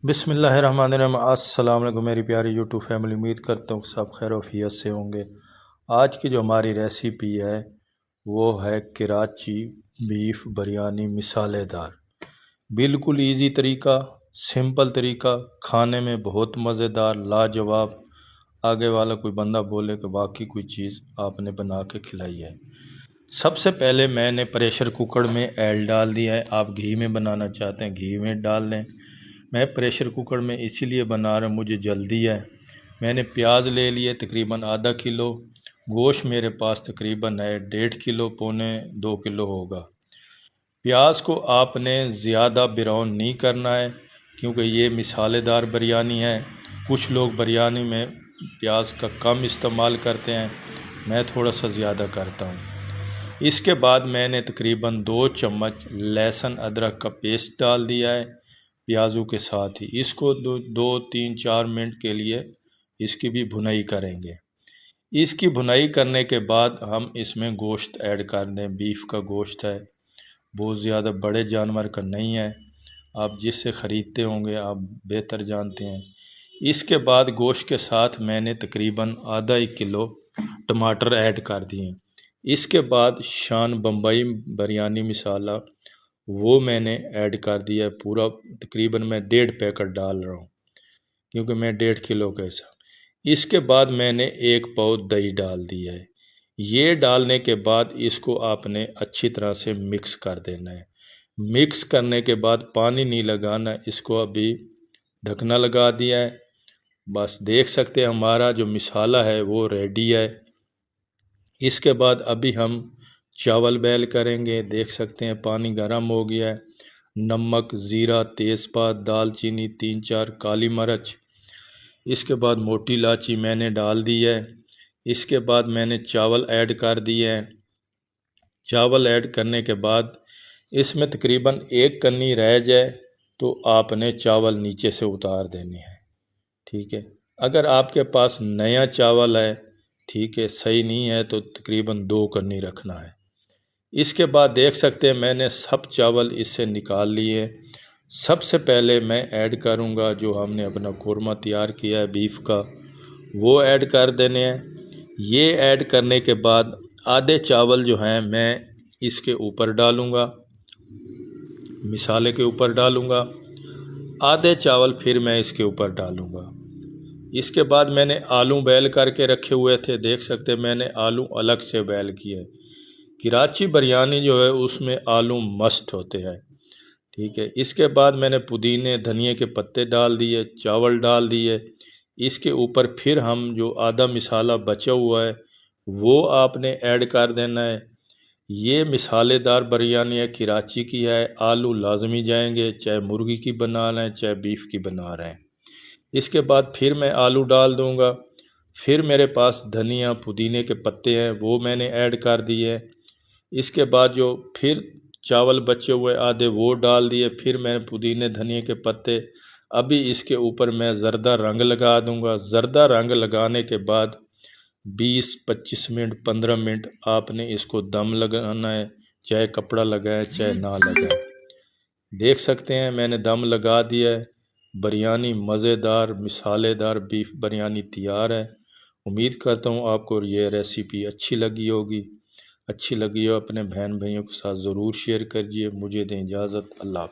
बिस्मिल्लाहिर्रहमानिर्रहीम। अस्सलाम वालेकुम मेरी प्यारी यूट्यूब फैमिली। उम्मीद करता हूँ सब खैर वफ़ियत से होंगे। आज की जो हमारी रेसिपी है वो है कराची बीफ बिरयानी मिसालेदार। बिल्कुल इजी तरीका, सिंपल तरीका, खाने में बहुत मज़ेदार, लाजवाब। आगे वाला कोई बंदा बोले कि बाकी कोई चीज़ आपने बना के खिलाई है। सबसे पहले मैंने प्रेशर कुकर में ऑयल डाल दिया है। आप घी में बनाना चाहते हैं घी में डाल लें। मैं प्रेशर कुकर में इसीलिए बना रहा हूँ, मुझे जल्दी है। मैंने प्याज ले लिए तकरीबन आधा किलो। गोश्त मेरे पास तकरीबन है 1.5 किलो, पौने 2 किलो होगा। प्याज को आपने ज़्यादा ब्राउन नहीं करना है क्योंकि ये मिसालेदार बिरयानी है। कुछ लोग बिरयानी में प्याज का कम इस्तेमाल करते हैं, मैं थोड़ा सा ज़्यादा करता हूँ। इसके बाद मैंने तकरीबन 2 चम्मच लहसुन अदरक का पेस्ट डाल दिया है प्याज़ों के साथ ही। इसको 2-3-4 मिनट के लिए इसकी भी भुनाई करेंगे। इसकी भुनाई करने के बाद हम इसमें गोश्त ऐड कर दें। बीफ का गोश्त है, बहुत ज़्यादा बड़े जानवर का नहीं है। आप जिससे ख़रीदते होंगे आप बेहतर जानते हैं। इसके बाद गोश्त के साथ मैंने तकरीबन आधा 1 किलो टमाटर ऐड कर दिए। इसके बाद शान बम्बई बिरयानी मसाला वो मैंने ऐड कर दिया है पूरा। तकरीबन मैं 1.5 पैकेट डाल रहा हूँ क्योंकि मैं 1.5 किलो का हिसाब। इसके बाद मैंने 1 पाव दही डाल दिया है। ये डालने के बाद इसको आपने अच्छी तरह से मिक्स कर देना है। मिक्स करने के बाद पानी नहीं लगाना, इसको अभी ढकना लगा दिया है। बस देख सकते हैं हमारा जो मसाला है वो रेडी है। इसके बाद अभी हम चावल बॉयल करेंगे। देख सकते हैं पानी गर्म हो गया है। नमक, ज़ीरा, तेज़पात, दालचीनी, 3-4 काली मिर्च, इसके बाद मोटी इलायची मैंने डाल दी है। इसके बाद मैंने चावल ऐड कर दिए हैं। चावल ऐड करने के बाद इसमें तकरीबन 1 कन्नी रह जाए तो आपने चावल नीचे से उतार देने हैं, ठीक है। अगर आपके पास नया चावल है, ठीक है, सही नहीं है तो तकरीबन 2 कन्नी रखना है। इसके बाद देख सकते हैं मैंने सब चावल इससे निकाल लिए। सबसे पहले मैं ऐड करूंगा जो हमने अपना कोरमा तैयार किया है बीफ का, वो ऐड कर देने हैं। ये ऐड करने के बाद आधे चावल जो हैं मैं इसके ऊपर डालूंगा, मिसाले के ऊपर डालूंगा। आधे चावल फिर मैं इसके ऊपर डालूंगा। इसके बाद मैंने आलू बॉयल करके रखे हुए थे। देख सकते हैं मैंने आलू अलग से बॉयल किए। कराची बिरयानी जो है उसमें आलू मस्त होते हैं, ठीक है। इसके बाद मैंने पुदीने धनिए के पत्ते डाल दिए, चावल डाल दिए। इसके ऊपर फिर हम जो आधा मिसाला बचा हुआ है वो आपने ऐड कर देना है। ये मिसालेदार बिरयानी है, कराची की है। आलू लाजमी जाएंगे, चाहे मुर्गी की बना रहे हैं चाहे बीफ की बना रहे हैं। इसके बाद फिर मैं आलू डाल दूंगा। फिर मेरे पास धनिया पुदीने के पत्ते हैं वो मैंने ऐड कर दिए। इसके बाद जो फिर चावल बचे हुए आधे वो डाल दिए। फिर मैंने पुदीने धनिए के पत्ते, अभी इसके ऊपर मैं ज़र्दा रंग लगा दूंगा। ज़र्दा रंग लगाने के बाद 20-25 मिनट 15 मिनट आपने इसको दम लगाना है, चाहे कपड़ा लगाए चाहे ना लगाए। देख सकते हैं मैंने दम लगा दिया है। बिरयानी मज़ेदार मिसालेदार बीफ बिरयानी तैयार है। उम्मीद करता हूँ आपको ये रेसिपी अच्छी लगी होगी। अच्छी लगी हो अपने बहन भाइयों के साथ ज़रूर शेयर करिए। मुझे दें इजाज़त। अल्लाह।